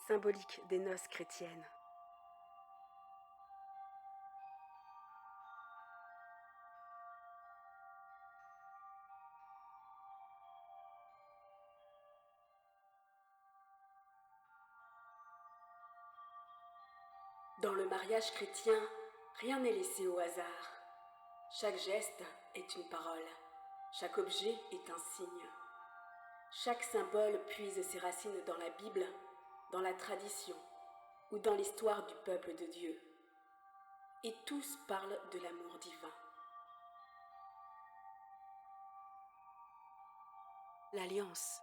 symbolique des noces chrétiennes. Dans le mariage chrétien, rien n'est laissé au hasard. Chaque geste est une parole, chaque objet est un signe. Chaque symbole puise ses racines dans la Bible, dans la tradition ou dans l'histoire du peuple de Dieu. Et tous parlent de l'amour divin. L'alliance.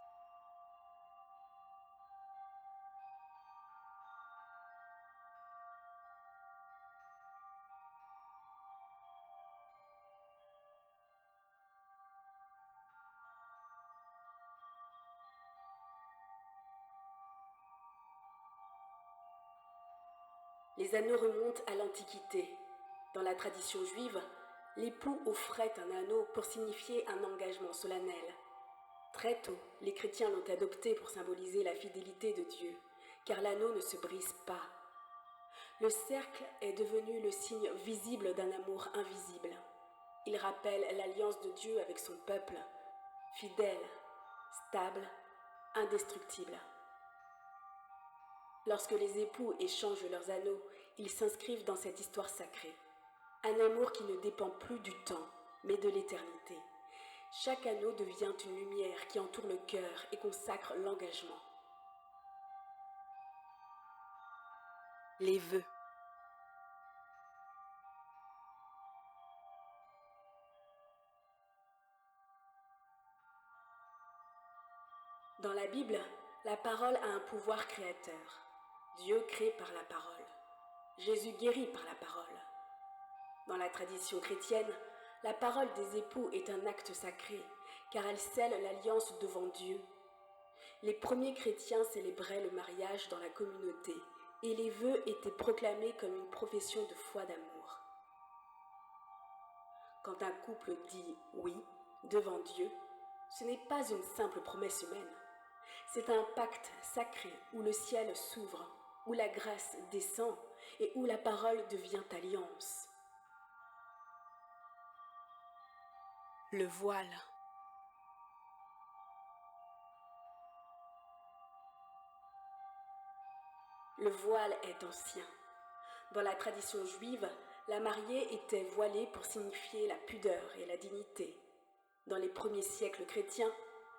Les anneaux remontent à l'Antiquité. Dans la tradition juive, l'époux offrait un anneau pour signifier un engagement solennel. Très tôt, les chrétiens l'ont adopté pour symboliser la fidélité de Dieu, car l'anneau ne se brise pas. Le cercle est devenu le signe visible d'un amour invisible. Il rappelle l'alliance de Dieu avec son peuple, fidèle, stable, indestructible. Lorsque les époux échangent leurs anneaux, ils s'inscrivent dans cette histoire sacrée. Un amour qui ne dépend plus du temps, mais de l'éternité. Chaque anneau devient une lumière qui entoure le cœur et consacre l'engagement. Les vœux. Dans la Bible, la parole a un pouvoir créateur. Dieu crée par la parole. Jésus guérit par la parole. Dans la tradition chrétienne, la parole des époux est un acte sacré, car elle scelle l'alliance devant Dieu. Les premiers chrétiens célébraient le mariage dans la communauté, et les vœux étaient proclamés comme une profession de foi d'amour. Quand un couple dit « oui » devant Dieu, ce n'est pas une simple promesse humaine. C'est un pacte sacré où le ciel s'ouvre, où la grâce descend et où la parole devient alliance. Le voile. Le voile est ancien. Dans la tradition juive, la mariée était voilée pour signifier la pudeur et la dignité. Dans les premiers siècles chrétiens,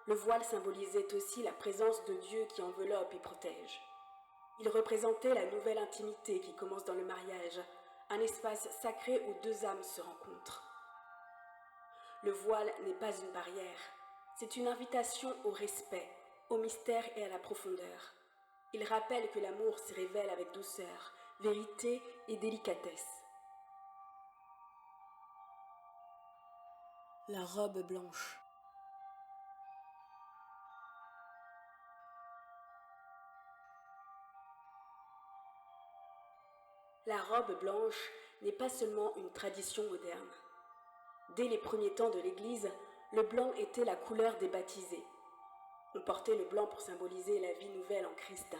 le voile symbolisait aussi la présence de Dieu qui enveloppe et protège. Il représentait la nouvelle intimité qui commence dans le mariage, un espace sacré où deux âmes se rencontrent. Le voile n'est pas une barrière, c'est une invitation au respect, au mystère et à la profondeur. Il rappelle que l'amour se révèle avec douceur, vérité et délicatesse. La robe blanche. La robe blanche n'est pas seulement une tradition moderne. Dès les premiers temps de l'Église, le blanc était la couleur des baptisés. On portait le blanc pour symboliser la vie nouvelle en Christ.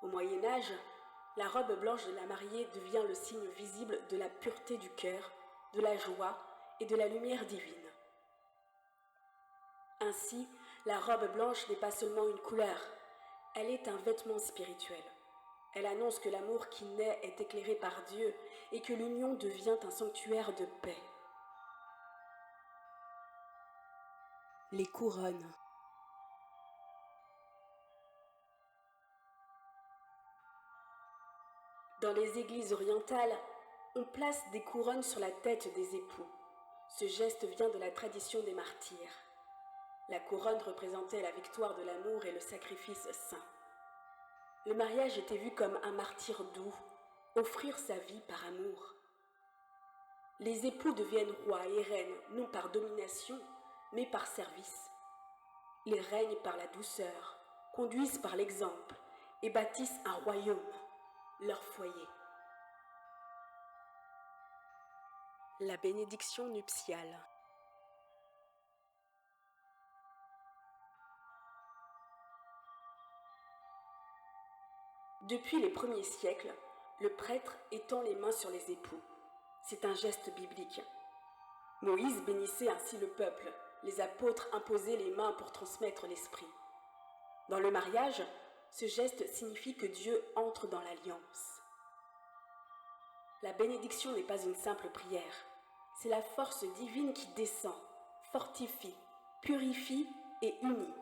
Au Moyen Âge, la robe blanche de la mariée devient le signe visible de la pureté du cœur, de la joie et de la lumière divine. Ainsi, la robe blanche n'est pas seulement une couleur, elle est un vêtement spirituel. Elle annonce que l'amour qui naît est éclairé par Dieu et que l'union devient un sanctuaire de paix. Les couronnes. Dans les églises orientales, on place des couronnes sur la tête des époux. Ce geste vient de la tradition des martyrs. La couronne représentait la victoire de l'amour et le sacrifice saint. Le mariage était vu comme un martyre doux, offrir sa vie par amour. Les époux deviennent rois et reines non par domination, mais par service. Ils règnent par la douceur, conduisent par l'exemple et bâtissent un royaume, leur foyer. La bénédiction nuptiale. Depuis les premiers siècles, le prêtre étend les mains sur les époux. C'est un geste biblique. Moïse bénissait ainsi le peuple, les apôtres imposaient les mains pour transmettre l'esprit. Dans le mariage, ce geste signifie que Dieu entre dans l'alliance. La bénédiction n'est pas une simple prière, c'est la force divine qui descend, fortifie, purifie et unit.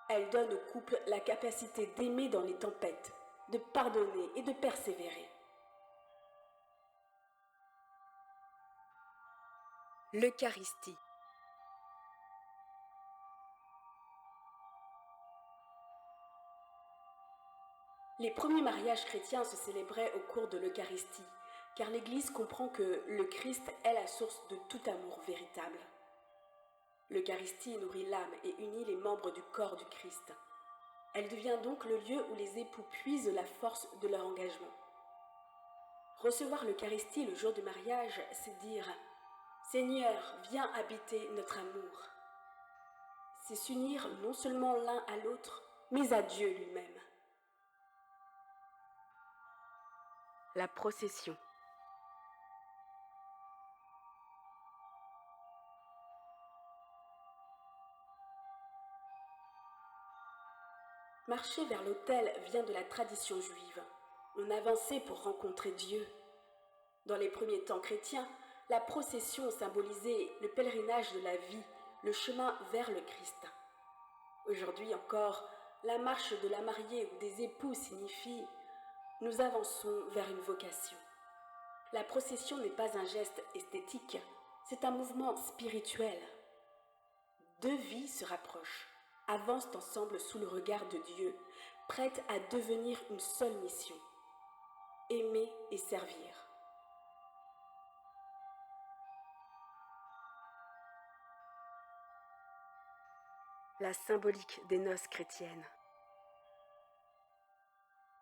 Elle donne au couple la capacité d'aimer dans les tempêtes, de pardonner et de persévérer. L'Eucharistie. Les premiers mariages chrétiens se célébraient au cours de l'Eucharistie, car l'Église comprend que le Christ est la source de tout amour véritable. L'Eucharistie nourrit l'âme et unit les membres du corps du Christ. Elle devient donc le lieu où les époux puisent la force de leur engagement. Recevoir l'Eucharistie le jour du mariage, c'est dire « Seigneur, viens habiter notre amour ». C'est s'unir non seulement l'un à l'autre, mais à Dieu lui-même. La procession. Marcher vers l'autel vient de la tradition juive. On avançait pour rencontrer Dieu. Dans les premiers temps chrétiens, la procession symbolisait le pèlerinage de la vie, le chemin vers le Christ. Aujourd'hui encore, la marche de la mariée ou des époux signifie « nous avançons vers une vocation ». La procession n'est pas un geste esthétique, c'est un mouvement spirituel. Deux vies se rapprochent, avancent ensemble sous le regard de Dieu, prêtes à devenir une seule mission, aimer et servir. La symbolique des noces chrétiennes.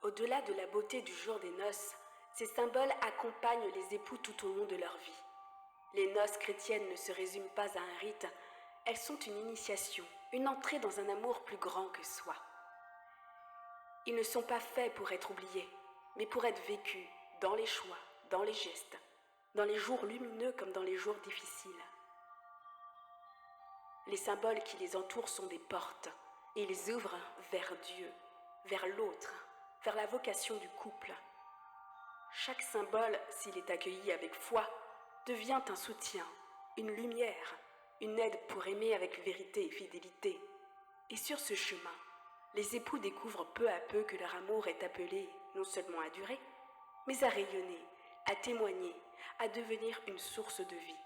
Au-delà de la beauté du jour des noces, ces symboles accompagnent les époux tout au long de leur vie. Les noces chrétiennes ne se résument pas à un rite, elles sont une initiation, une entrée dans un amour plus grand que soi. Ils ne sont pas faits pour être oubliés, mais pour être vécus dans les choix, dans les gestes, dans les jours lumineux comme dans les jours difficiles. Les symboles qui les entourent sont des portes, et ils ouvrent vers Dieu, vers l'autre, vers la vocation du couple. Chaque symbole, s'il est accueilli avec foi, devient un soutien, une lumière, une aide pour aimer avec vérité et fidélité. Et sur ce chemin, les époux découvrent peu à peu que leur amour est appelé non seulement à durer, mais à rayonner, à témoigner, à devenir une source de vie.